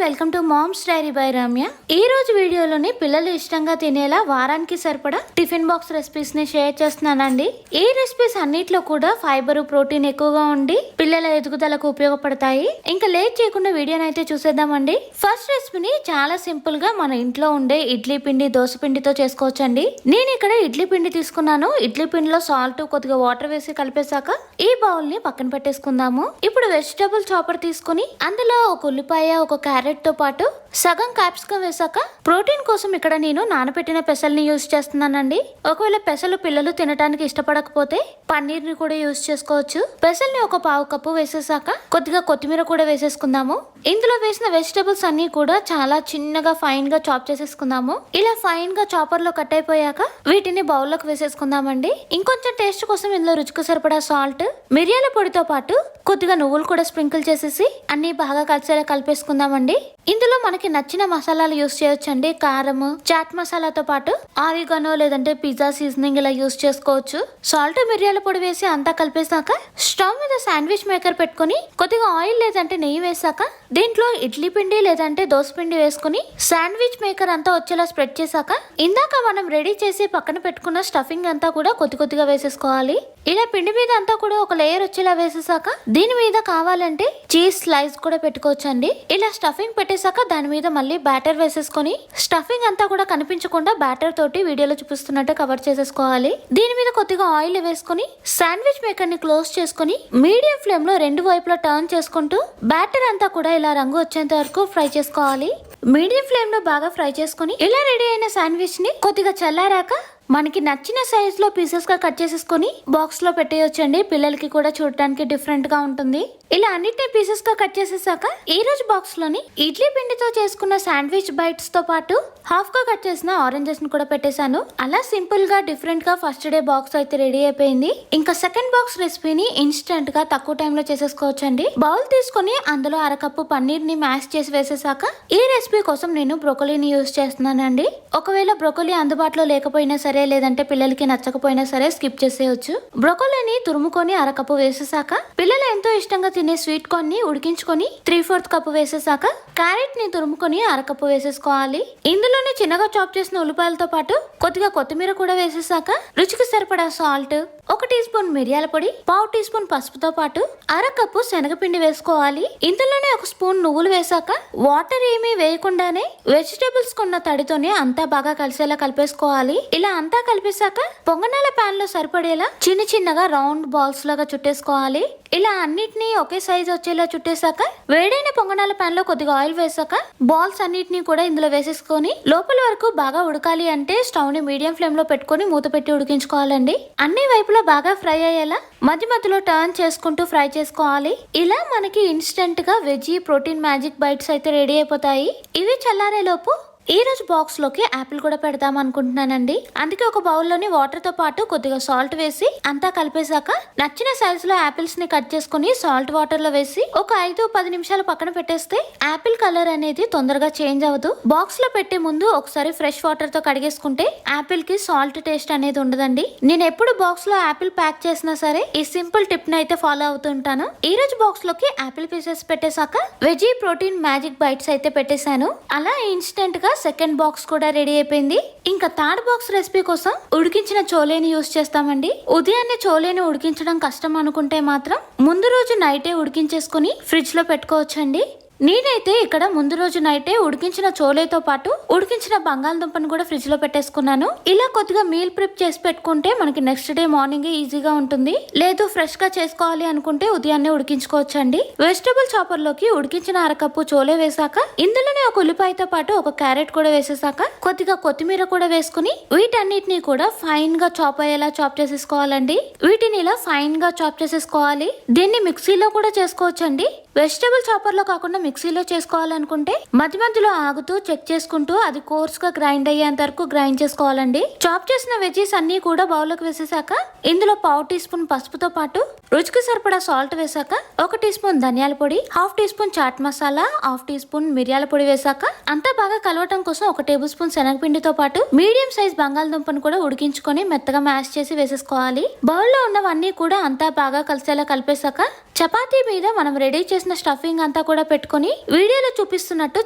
Welcome to mom's diary by Ramya. ఈ రోజు వీడియోలోని పిల్లలు ఇష్టంగా తినేలా వారానికి సరిపడా టిఫిన్ బాక్స్ రెసిపీస్ ని షేర్ చేస్తున్నానండి. ఈ రెసిపీస్ అన్నిట్లో కూడా ఫైబర్, ప్రోటీన్ ఎక్కువగా ఉండి పిల్లల ఎదుగుదలకు ఉపయోగపడతాయి. ఇంకా లేట్ చేయకుండా వీడియోని అయితే చూసేద్దామండి. ఫస్ట్ రెసిపీని చాలా సింపుల్ గా మన ఇంట్లో ఉండే ఇడ్లీ పిండి, దోశ పిండితో చేసుకోవచ్చండి. నేను ఇక్కడ ఇడ్లీ పిండి తీసుకున్నాను. ఇడ్లీ పిండిలో సాల్ట్, కొద్దిగా వాటర్ వేసి కలిపేశాక ఈ బౌల్ ని పక్కన పెట్టేసుకుందాము. ఇప్పుడు వెజిటబుల్ చాపర్ తీసుకుని అందులో ఒక ఉల్లిపాయ, ఒక క్యారెట్ తో పాటు సగం క్యాప్సికం వేసాక ప్రోటీన్ కోసం ఇక్కడ నేను నానబెట్టిన పెసల్ని యూజ్ చేస్తున్నానండి. ఒకవేళ పెసలు పిల్లలు తినడానికి ఇష్టపడకపోతే పన్నీర్ ని కూడా యూజ్ చేసుకోవచ్చు. పెసల్ని ఒక పావు కప్పు వేసేసాక కొద్దిగా కొత్తిమీర కూడా వేసేసుకుందాము. ఇందులో వేసిన వెజిటబుల్స్ అన్ని కూడా చాలా చిన్నగా ఫైన్ గా చాప్ చేసేసుకుందాము. ఇలా ఫైన్ గా చాపర్ లో కట్ అయిపోయాక వీటిని బౌల్ లోకి వేసేసుకుందామండి. ఇంకొంచెం టేస్ట్ కోసం ఇందులో రుచికి సరిపడా సాల్ట్, మిరియాల పొడితో పాటు కొద్దిగా నువ్వులు కూడా స్ప్రింకిల్ చేసేసి అన్ని బాగా కలిసేలా కలిపేసుకుందామండి. ఇందులో మనకి నచ్చిన మసాలాలు యూస్ చేయొచ్చండి. కారం, చాట్ మసాలాతో పాటు ఆరిగానో లేదంటే పిజ్జా సీజనింగ్ ఇలా యూస్ చేసుకోవచ్చు. సాల్ట్, మిరియాల పొడి వేసి అంతా కలిపేసాక స్టవ్ మీద శాండ్విచ్ మేకర్ పెట్టుకుని కొద్దిగా ఆయిల్ లేదంటే నెయ్యి వేసాక దీంట్లో ఇడ్లీ పిండి లేదంటే దోశ పిండి వేసుకుని శాండ్విచ్ మేకర్ అంతా వచ్చేలా స్ప్రెడ్ చేశాక ఇందాక మనం రెడీ చేసి పక్కన పెట్టుకున్న స్టఫింగ్ అంతా కూడా కొద్దిగా వేసేసుకోవాలి. ఇలా పిండి మీద అంతా కూడా ఒక లేయర్ వచ్చేలా వేసేసాక దీని మీద కావాలంటే చీజ్ స్లైస్ కూడా పెట్టుకోవచ్చండి. ఇలా స్టఫింగ్ పెట్టేశాక దాని మీద మళ్ళీ బ్యాటర్ వేసేసుకొని స్టఫింగ్ అంతా కూడా కనిపించకుండా బ్యాటర్ తోటి వీడియోలో చూపిస్తున్నట్టు కవర్ చేసేసుకోవాలి. దీని మీద కొద్దిగా ఆయిల్ వేసుకుని శాండ్విచ్ మేకర్ ని క్లోజ్ చేసుకుని మీడియం ఫ్లేమ్ లో రెండు వైపులా టర్న్ చేసుకుంటూ బ్యాటర్ అంతా కూడా ఇలా రంగు వచ్చేంత వరకు ఫ్రై చేసుకోవాలి. మీడియం ఫ్లేమ్ లో బాగా ఫ్రై చేసుకుని ఇలా రెడీ అయిన శాండ్విచ్ ని కొద్దిగా చల్లారాక మనకి నచ్చిన సైజ్ లో పీసెస్ గా కట్ చేసేసుకుని బాక్స్ లో పెట్టేయొచ్చండి. పిల్లలకి కూడా చూడటానికి డిఫరెంట్ గా ఉంటుంది. ఇలా అన్నిటిని పీసెస్ గా కట్ చేసేసాక ఈ రోజు బాక్స్ లోని ఇడ్లీ పిండితో చేసుకున్న శాండ్విచ్ బైట్స్ తో పాటు హాఫ్ గా కట్ చేసిన ఆరెంజెస్ ని కూడా పెట్టేశాను. అలా సింపుల్ గా డిఫరెంట్ గా ఫస్ట్ డే బాక్స్ అయితే రెడీ అయిపోయింది. ఇంకా సెకండ్ బాక్స్ రెసిపీని ఇన్స్టెంట్ గా తక్కువ టైంలో చేసేసుకోవచ్చండి. బౌల్ తీసుకుని అందులో అరకప్పు పన్నీర్ ని మ్యాష్ చేసి వేసేసాక ఈ రెసిపీ కోసం నేను బ్రోకలీని యూజ్ చేస్తున్నానండి. ఒకవేళ బ్రోకలీ అందుబాటులో లేకపోయినా సరే లేదంటే పిల్లలకి నచ్చకపోయినా సరే స్కిప్ చేసేయచ్చు. బ్రోకలీని తురుముకొని అరకప్పు వేసేసాక పిల్లలు ఎంతో ఇష్టంగా తినే స్వీట్ కార్న్ ని ఉడికించుకొని 3/4 కప్పు వేసేసాక క్యారెట్ ని తురుముకొని అరకప్పు వేసేసుకోవాలి. ఇందులోనే చిన్నగా చాప్ చేసిన ఉల్లిపాయలతో పాటు కొద్దిగా కొత్తిమీర కూడా వేసేసాక రుచికి సరిపడా సాల్ట్, 1 టీ స్పూన్ మిరియాల పొడి, పావు టీ స్పూన్ పసుపుతో పాటు అరకప్పు శనగపిండి వేసుకోవాలి. ఇందులోనే 1 స్పూన్ నువ్వులు వేసాక వాటర్ ఏమీ వేయకుండానే వెజిటేబుల్స్ కొన్న తడితోనే అంతా బాగా కలిసేలా కలిపేసుకోవాలి. ఇలా అంతా కలిపేసాక పొంగనాల ప్యాన్ లో సరిపడేలా చిన్నగా రౌండ్ బాల్స్ లాగా చుట్టేసుకోవాలి. ఇలా అన్నిటినీ ఒకే సైజ్ వచ్చేలా చుట్టేసాక వేడైన పొంగనాల ప్యాన్ లో కొద్దిగా ఆయిల్ వేసాక బాల్స్ అన్నిటినీ కూడా ఇందులో వేసేసుకొని లోపల వరకు బాగా ఉడకాలి అంటే స్టవ్ ని మీడియం ఫ్లేమ్ లో పెట్టుకొని మూత పెట్టి ఉడికించుకోవాలండి. అన్ని వైపులా బాగా ఫ్రై అయ్యేలా మధ్యలో టర్న్ చేసుకుంటూ ఫ్రై చేసుకోవాలి. ఇలా మనకి ఇన్స్టెంట్ గా వెజీ ప్రోటీన్ మ్యాజిక్ బైట్స్ అయితే రెడీ అయిపోతాయి. ఇవి చల్లారే లోపు ఈ రోజు బాక్స్ లోకి యాపిల్ కూడా పెడదాం అనుకుంటున్నానండి. అందుకే ఒక బౌల్లోని వాటర్ తో పాటు కొద్దిగా సాల్ట్ వేసి అంతా కలిపేశాక నచ్చిన సైజ్ లో యాపిల్స్ ని కట్ చేసుకుని సాల్ట్ వాటర్ లో వేసి ఒక 5-10 నిమిషాలు పక్కన పెట్టేస్తే యాపిల్ కలర్ అనేది తొందరగా చేంజ్ అవ్వదు. బాక్స్ లో పెట్టే ముందు ఒకసారి ఫ్రెష్ వాటర్ తో కడిగేసుకుంటే యాపిల్ కి సాల్ట్ టేస్ట్ అనేది ఉండదండి. నేను ఎప్పుడు బాక్స్ లో యాపిల్ ప్యాక్ చేసినా సరే ఈ సింపుల్ టిప్ ని అయితే ఫాలో అవుతుంటాను. ఈ రోజు బాక్స్ లోకి యాపిల్ పీసెస్ పెట్టేశాక వెజీ ప్రోటీన్ మ్యాజిక్ బైట్స్ అయితే పెట్టేశాను. అలా ఇన్స్టెంట్ గా సెకండ్ బాక్స్ కూడా రెడీ అయిపోయింది. ఇంకా థర్డ్ బాక్స్ రెసిపీ కోసం ఉడికించిన చోలేని యూజ్ చేస్తామండి. ఉదయాన్నే చోలేని ఉడికించడం కష్టం అనుకుంటే మాత్రం ముందు రోజు నైటే ఉడికించేసుకుని ఫ్రిడ్జ్ లో పెట్టుకోవచ్చండి. నేనైతే ఇక్కడ ముందు రోజు నైటే ఉడికించిన చోలేతో పాటు ఉడికించిన బంగాళదుంపను కూడా ఫ్రిడ్జ్ లో పెట్టేసుకున్నాను. ఇలా కొద్దిగా మీల్ ప్రిప్ చేసి పెట్టుకుంటే మనకి నెక్స్ట్ డే మార్నింగ్ ఈజీగా ఉంటుంది. లేదు ఫ్రెష్ గా చేసుకోవాలి అనుకుంటే ఉదయాన్నే ఉడికించుకోవచ్చండి. వెజిటబుల్ చాపర్ లోకి ఉడికించిన అరకప్పు చోలే వేసాక ఇందులోనే ఒక ఉల్లిపాయతో పాటు ఒక క్యారెట్ కూడా వేసేసాక కొద్దిగా కొత్తిమీర కూడా వేసుకుని వీటన్నిటిని కూడా ఫైన్ గా చాప్ అయ్యేలా చాప్ చేసేసుకోవాలండి. వీటిని ఇలా ఫైన్ గా చాప్ చేసేసుకోవాలి. దీన్ని మిక్సీలో కూడా చేసుకోవచ్చండి. వెజిటబుల్ చాపర్ లో కాకుండా మిక్సీలో చేసుకోవాలనుకుంటే మధ్యలో ఆగుతూ చెక్ చేసుకుంటూ అది కోర్స్ గా గ్రైండ్ అయ్యేంత వరకు గ్రైండ్ చేసుకోవాలండి. చాప్ చేసిన వెజీస్ అన్ని కూడా బౌల్లోకి వేసేసాక ఇందులో పావు టీ స్పూన్ పసుపుతో పాటు రుచికి సరిపడా సాల్ట్ వేసాక 1 టీ స్పూన్ ధనియాల పొడి, half teaspoon chaat masala, half teaspoon మిరియాల పొడి వేసాక అంతా బాగా కలవటం కోసం 1 టేబుల్ స్పూన్ శనగపిండితో పాటు మీడియం సైజ్ బంగాళదుంపను కూడా ఉడికించుకొని మెత్తగా మ్యాష్ చేసి వేసేసుకోవాలి. బౌల్ లో ఉన్నవన్నీ కూడా అంతా బాగా కలిసేలా కలిపేసాక చపాతీ మీద మనం రెడీ చేసిన స్టఫింగ్ అంతా కూడా పెట్టుకొని వీడియోలో చూపిస్తున్నట్టు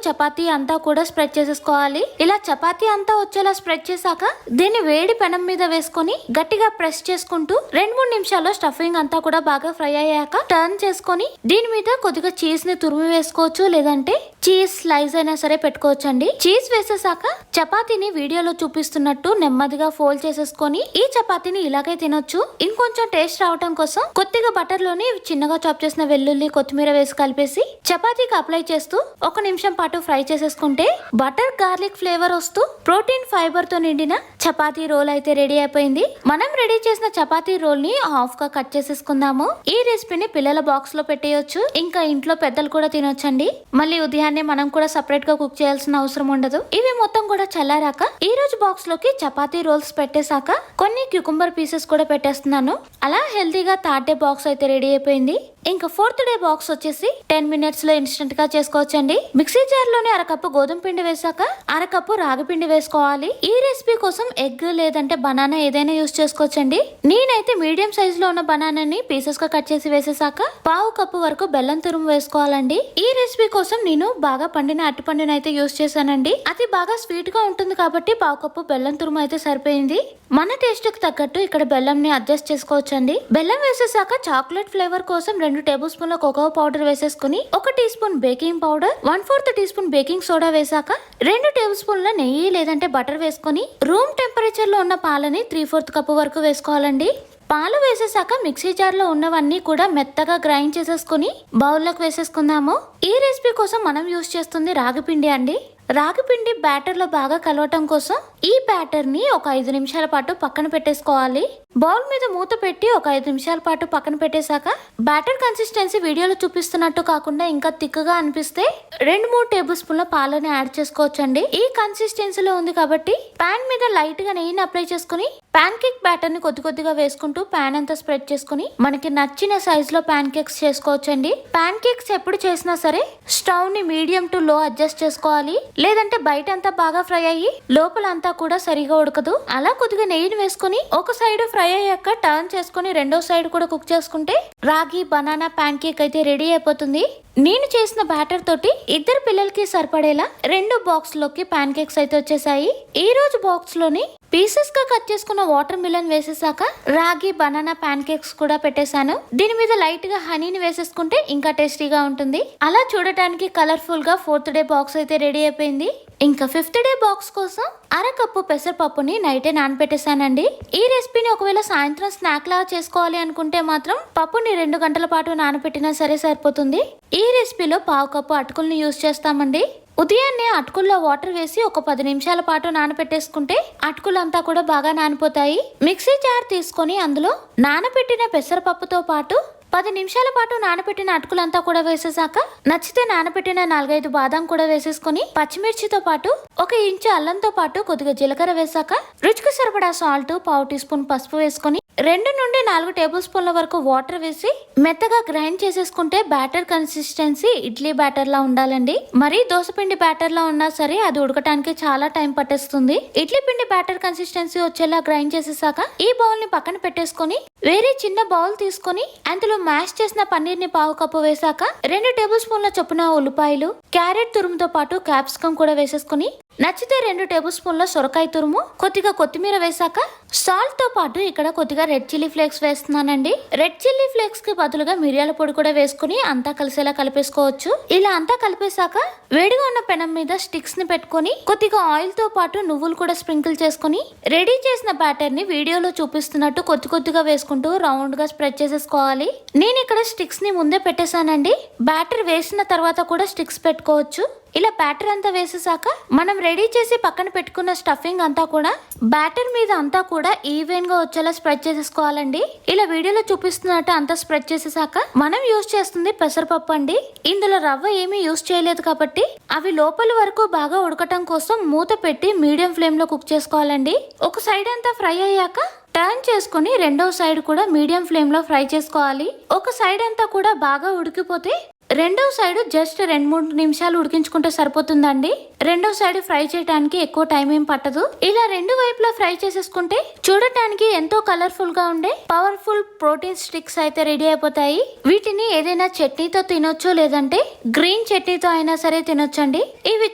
చపాతీ అంతా కూడా స్ప్రెడ్ చేసేసుకోవాలి. ఇలా చపాతీ అంతా వచ్చేలా స్ప్రెడ్ చేశాక దీన్ని వేడి పెనం మీద వేసుకొని గట్టిగా ప్రెస్ చేసుకుంటూ 2-3 నిమిషాల్లో స్టఫింగ్ అంతా కూడా బాగా ఫ్రై అయ్యాక టర్న్ చేసుకొని దీని మీద కొద్దిగా చీజ్ ని తురిమి వేసుకోవచ్చు, లేదంటే చీజ్ స్లైస్ అయినా సరే పెట్టుకోవచ్చు అండి. చీజ్ వేసేసాక చపాతీని వీడియోలో చూపిస్తున్నట్టు నెమ్మదిగా ఫోల్డ్ చేసేసుకొని ఈ చపాతీని ఇలాగే తినొచ్చు. ఇంకొంచెం టేస్ట్ రావడం కోసం కొద్దిగా బటర్ లోని చిన్నగా చాప్ చేసిన వెల్లుల్లి కొత్తిమీర వేసి కలిపేసి చపాతీకి అప్లై చేస్తూ 1 నిమిషం పాటు ఫ్రై చేసేసుకుంటే బటర్ గార్లిక్ ఫ్లేవర్ వస్తూ ప్రోటీన్ ఫైబర్ తో నిండిన చపాతీ రోల్ అయితే రెడీ అయిపోయింది. మనం రెడీ చేసిన చపాతీ రోల్ ని హాఫ్ గా కట్ చేసేసుకుందాము. ఈ రెసిపీని పిల్లల బాక్స్ లో పెట్టేయొచ్చు, ఇంకా ఇంట్లో పెద్దలు కూడా తినొచ్చండి. మళ్ళీ ఉదయాన్నే మనం కూడా సపరేట్ గా కుక్ చేయాల్సిన అవసరం ఉండదు. ఇవి మొత్తం కూడా చల్లారాక ఈ రోజు బాక్స్ లోకి చపాతీ రోల్స్ పెట్టేశాక కొన్ని క్యూకుంబర్ పీసెస్ కూడా పెట్టేస్తున్నాను. అలా హెల్తీగా 3rd డే బాక్స్ అయితే రెడీ అయిపోయింది. ఇంకా 4th డే బాక్స్ వచ్చేసి 10 మినిట్స్ లో ఇన్స్టెంట్ గా చేసుకోవచ్చండి. మిక్సీ జార్ లోని అరకప్పు గోధుమ పిండి వేసాక అరకప్పు రాగి పిండి వేసుకోవాలి. ఈ రెసిపీ కోసం ఎగ్ లేదంటే బనానా ఏదైనా యూస్ చేసుకోవచ్చండి. నేనైతే మీడియం సైజ్ లో ఉన్న బనానాని పీసెస్ గా కట్ చేసి వేసేసాక 1/2 కప్పు వరకు బెల్లం తురుము వేసుకోవాలండి. ఈ రెసిపీ కోసం నేను బాగా పండిన అరటిపండుని అయితే యూస్ చేశానండి. అది బాగా స్వీట్ గా ఉంటుంది కాబట్టి 1/2 కప్పు బెల్లం తురుము అయితే సరిపోయింది. మన టేస్ట్ కి తగ్గట్టు ఇక్కడ బెల్లం ని అడ్జస్ట్ చేసుకోవచ్చండి. బెల్లం వేసేసాక చాక్లెట్ ఫ్లేవర్ కోసం 2 టేబుల్ స్పూన్ల కోకో పౌడర్ వేసేసుకుని 1 teaspoon baking powder 1/4 teaspoon baking soda వేసాక 2 టేబుల్ స్పూన్ల నెయ్యి లేదంటే బటర్ వేసుకుని రూమ్ టెంపరేచర్ లో ఉన్న పాలని 3/4 కప్పు వరకు వేసుకోవాలండి. పాలు వేసేసాక మిక్సీ జార్ లో ఉన్నవన్నీ కూడా మెత్తగా గ్రైండ్ చేసేసుకుని బౌల్లోకి వేసేసుకుందాము. ఈ రెసిపీ కోసం మనం యూస్ చేస్తుంది రాగి పిండి అండి. రాగి పిండి బ్యాటర్ లో బాగా కలవటం కోసం ఈ బ్యాటర్ ని ఒక 5 నిమిషాల పాటు పక్కన పెట్టేసుకోవాలి. బౌల్ మీద మూత పెట్టి ఒక 5 నిమిషాల పాటు పక్కన పెట్టేశాక బ్యాటర్ కన్సిస్టెన్సీ వీడియోలో చూపిస్తున్నట్టు కాకుండా ఇంకా థిక్గా అనిపిస్తే 2-3 టేబుల్ స్పూన్ల పాలని యాడ్ చేసుకోవచ్చండి. ఈ కన్సిస్టెన్సీలో ఉంది కాబట్టి పాన్ మీద లైట్ గా నెయ్యిని అప్లై చేసుకుని పాన్ కేక్ బ్యాటర్ ని కొద్దిగా వేసుకుంటూ పాన్ అంతా స్ప్రెడ్ చేసుకుని మనకి నచ్చిన సైజ్ లో పాన్ కేక్స్ చేసుకోవచ్చండి. పాన్ కేక్స్ ఎప్పుడు చేసినా సరే స్టవ్ ని మీడియం టు లో అడ్జస్ట్ చేసుకోవాలి, లేదంటే బయట అంతా బాగా ఫ్రై అయ్యి లోపల అంతా కూడా సరిగా ఉడకదు. అలా కొద్దిగా నెయ్యిని వేసుకుని ఒక సైడ్ ఫ్రై అయ్యాక టర్న్ చేసుకుని రెండో సైడ్ కూడా కుక్ చేసుకుంటే రాగి బనానా పాన్ కేక్ అయితే రెడీ అయిపోతుంది. నేను చేసిన బ్యాటర్ తోటి 2 పిల్లలకి సరిపడేలా 2 బాక్స్ లోకి పాన్ కేక్స్ అయితే వచ్చేసాయి. ఈ రోజు బాక్స్ లోని పీసెస్ గా కట్ చేసుకున్న వాటర్ మిలన్ వేసేసాక రాగి బనానా పాన్ కేక్స్ కూడా పెట్టేశాను. దీని మీద లైట్ గా హనీని వేసేసుకుంటే ఇంకా టేస్టీగా ఉంటుంది. అలా చూడటానికి కలర్ఫుల్ గా 4th డే బాక్స్ అయితే రెడీ అయిపోయింది. ఇంకా 5th డే బాక్స్ కోసం అరకప్పు పెసరపప్పుని నైటే నానబెట్టేశానండి. ఈ రెసిపీని ఒకవేళ సాయంత్రం స్నాక్ లాగా చేసుకోవాలి అనుకుంటే మాత్రం పప్పుని 2 గంటల పాటు నానబెట్టినా సరే సరిపోతుంది. ఈ రెసిపీలో 1/2 కప్పు అటుకుల్ని యూస్ చేస్తామండి. ఉదయాన్నే అటుకుల్లో వాటర్ వేసి ఒక 10 నిమిషాల పాటు నానబెట్టేసుకుంటే అటుకులంతా కూడా బాగా నానిపోతాయి. మిక్సీ జార్ తీసుకొని అందులో నానబెట్టిన పెసరపప్పుతో పాటు 10 నిమిషాల పాటు నానబెట్టిన అటుకులంతా కూడా వేసేసాక నచ్చితే నానబెట్టిన 4-5 బాదం కూడా వేసేసుకుని పచ్చిమిర్చితో పాటు 1 ఇంచు అల్లంతో పాటు కొద్దిగా జీలకర్ర వేసాక రుచికి సరిపడా సాల్ట్ 1/2 టీ స్పూన్ పసుపు వేసుకుని 2 నుండి 4 టేబుల్ స్పూన్ల వరకు వాటర్ వేసి మెత్తగా గ్రైండ్ చేసేసుకుంటే బ్యాటర్ కన్సిస్టెన్సీ ఇడ్లీ బ్యాటర్ లా ఉండాలండి. మరి దోసపిండి బ్యాటర్ లా ఉన్నా సరే అది ఉడకటానికి చాలా టైం పట్టేస్తుంది. ఇడ్లీ పిండి బ్యాటర్ కన్సిస్టెన్సీ వచ్చేలా గ్రైండ్ చేసేసాక ఈ బౌల్ ని పక్కన పెట్టేసుకొని వేరే చిన్న బౌల్ తీసుకొని అందులో మ్యాష్ చేసిన పన్నీర్ ని 1/2 కప్పు వేసాక 2 టేబుల్ స్పూన్ల చొప్పున ఉల్లిపాయలు క్యారెట్ తురుముతో పాటు క్యాప్సికం కూడా వేసేసుకుని నచ్చితే 2 టేబుల్ స్పూన్ల సొరకాయ తురుము కొద్దిగా కొత్తిమీర వేసాక సాల్ట్ తో పాటు ఇక్కడ కొద్దిగా రెడ్ చిల్లీ ఫ్లేక్స్ వేస్తున్నానండి. రెడ్ చిల్లీ ఫ్లేక్స్ కి బదులుగా మిరియాల పొడి కూడా వేసుకుని అంతా కలిసేలా కలిపేసుకోవచ్చు. ఇలా అంతా కలిపేశాక వేడిగా ఉన్న పెనం మీద స్టిక్స్ ని పెట్టుకుని కొద్దిగా ఆయిల్ తో పాటు నువ్వులు కూడా స్ప్రింకిల్ చేసుకుని రెడీ చేసిన బ్యాటర్ ని వీడియోలో చూపిస్తున్నట్టు కొద్దిగా వేసుకుంటూ రౌండ్ గా స్ప్రెడ్ చేసేసుకోవాలి. నేను ఇక్కడ స్టిక్స్ ని ముందే పెట్టేశానండి. బ్యాటర్ వేసిన తర్వాత కూడా స్టిక్స్ పెట్టుకోవచ్చు. ఇలా బ్యాటర్ అంతా వేసేసాక మనం రెడీ చేసి పక్కన పెట్టుకున్న స్టఫింగ్ అంతా కూడా బ్యాటర్ మీద అంతా కూడా ఈవెన్ గా వచ్చేలా స్ప్రెడ్ చేసేసుకోవాలండి. ఇలా వీడియోలో చూపిస్తున్నట్టు అంతా స్ప్రెడ్ చేసేసాక మనం యూస్ చేస్తుంది పెసరపప్పు అండి. ఇందులో రవ్వ ఏమీ యూస్ చేయలేదు కాబట్టి అవి లోపల వరకు బాగా ఉడకటం కోసం మూత పెట్టి మీడియం ఫ్లేమ్ లో కుక్ చేసుకోవాలండి. ఒక సైడ్ అంతా ఫ్రై అయ్యాక టర్న్ చేసుకుని రెండో సైడ్ కూడా మీడియం ఫ్లేమ్ లో ఫ్రై చేసుకోవాలి. ఒక సైడ్ అంతా కూడా బాగా ఉడికిపోతే రెండో సైడ్ జస్ట్ 2-3 నిమిషాలు ఉడికించుకుంటే సరిపోతుందండి. రెండో సైడ్ ఫ్రై చేయడానికి ఎక్కువ టైం ఏం పట్టదు. ఇలా రెండు వైపులా ఫ్రై చేసేసుకుంటే చూడటానికి ఎంతో కలర్ఫుల్ గా ఉండే పవర్ఫుల్ ప్రోటీన్ స్టిక్స్ అయితే రెడీ అయిపోతాయి. వీటిని ఏదైనా చట్నీతో తినొచ్చు, లేదంటే గ్రీన్ చట్నీతో అయినా సరే తినొచ్చండి. ఇవి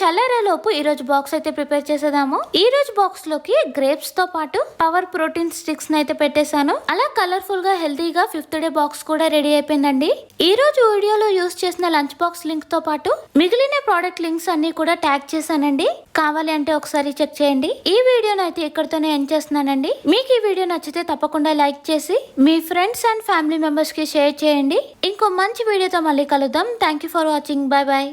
చల్లారేలోపు ఈ రోజు బాక్స్ అయితే ప్రిపేర్ చేసేదాము. ఈ రోజు బాక్స్ లోకి గ్రేప్స్ తో పాటు పవర్ ప్రోటీన్ స్టిక్స్ అయితే పెట్టేశాను. అలా కలర్ఫుల్ గా హెల్తీగా 5th డే బాక్స్ కూడా రెడీ అయిపోయిందండి. ఈ రోజు వీడియోలో యూస్ చేసిన లంచ్ బాక్స్ లింక్ తో పాటు మిగిలిన ప్రోడక్ట్ లింక్స్ అన్ని కూడా ట్యాగ్ చేశానండి. కావాలి అంటే ఒకసారి చెక్ చేయండి. ఈ వీడియోని అయితే ఇక్కడితోనే ఎండ్ చేస్తున్నానండి. మీకు ఈ వీడియో నచ్చితే తప్పకుండా లైక్ చేసి మీ ఫ్రెండ్స్ అండ్ ఫ్యామిలీ మెంబర్స్ కి షేర్ చేయండి. ఇంకో మంచి వీడియోతో మళ్ళీ కలుద్దాం. Thank you for watching. Bye bye.